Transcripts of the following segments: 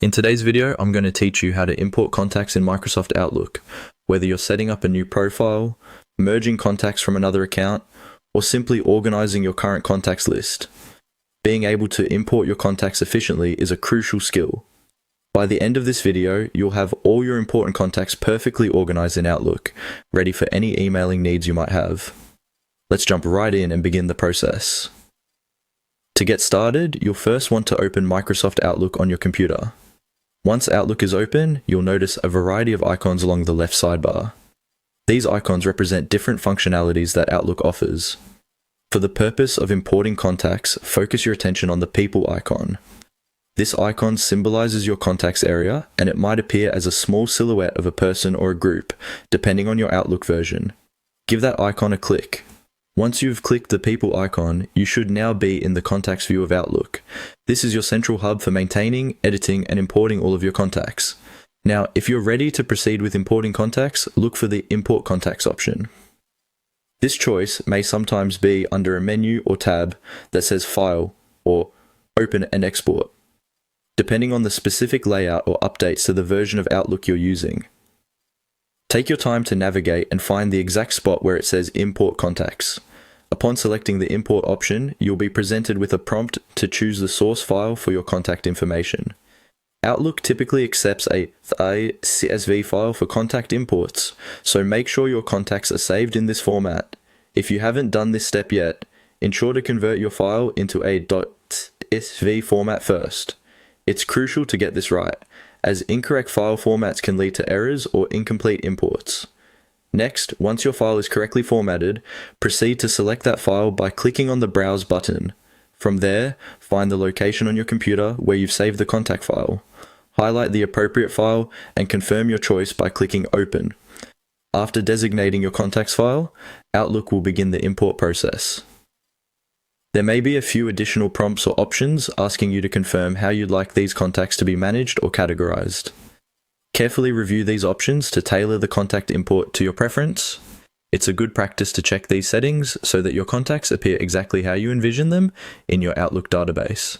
In today's video, I'm going to teach you how to import contacts in Microsoft Outlook, whether you're setting up a new profile, merging contacts from another account, or simply organizing your current contacts list. Being able to import your contacts efficiently is a crucial skill. By the end of this video, you'll have all your important contacts perfectly organized in Outlook, ready for any emailing needs you might have. Let's jump right in and begin the process. To get started, you'll first want to open Microsoft Outlook on your computer. Once Outlook is open, you'll notice a variety of icons along the left sidebar. These icons represent different functionalities that Outlook offers. For the purpose of importing contacts, focus your attention on the People icon. This icon symbolizes your contacts area, and it might appear as a small silhouette of a person or a group, depending on your Outlook version. Give that icon a click. Once you've clicked the People icon, you should now be in the Contacts view of Outlook. This is your central hub for maintaining, editing, and importing all of your contacts. Now, if you're ready to proceed with importing contacts, look for the Import Contacts option. This choice may sometimes be under a menu or tab that says File or Open and Export, depending on the specific layout or updates to the version of Outlook you're using. Take your time to navigate and find the exact spot where it says Import Contacts. Upon selecting the Import option, you'll be presented with a prompt to choose the source file for your contact information. Outlook typically accepts a CSV file for contact imports, so make sure your contacts are saved in this format. If you haven't done this step yet, ensure to convert your file into a .csv format first. It's crucial to get this right, as incorrect file formats can lead to errors or incomplete imports. Next, once your file is correctly formatted, proceed to select that file by clicking on the Browse button. From there, find the location on your computer where you've saved the contact file. Highlight the appropriate file and confirm your choice by clicking Open. After designating your contacts file, Outlook will begin the import process. There may be a few additional prompts or options asking you to confirm how you'd like these contacts to be managed or categorized. Carefully review these options to tailor the contact import to your preference. It's a good practice to check these settings so that your contacts appear exactly how you envision them in your Outlook database.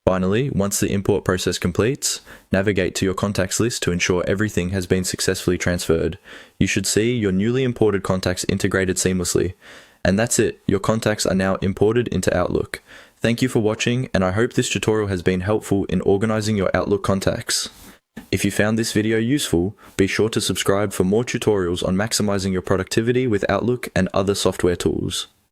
Finally, once the import process completes, navigate to your contacts list to ensure everything has been successfully transferred. You should see your newly imported contacts integrated seamlessly. And that's it, your contacts are now imported into Outlook. Thank you for watching, and I hope this tutorial has been helpful in organizing your Outlook contacts. If you found this video useful, be sure to subscribe for more tutorials on maximizing your productivity with Outlook and other software tools.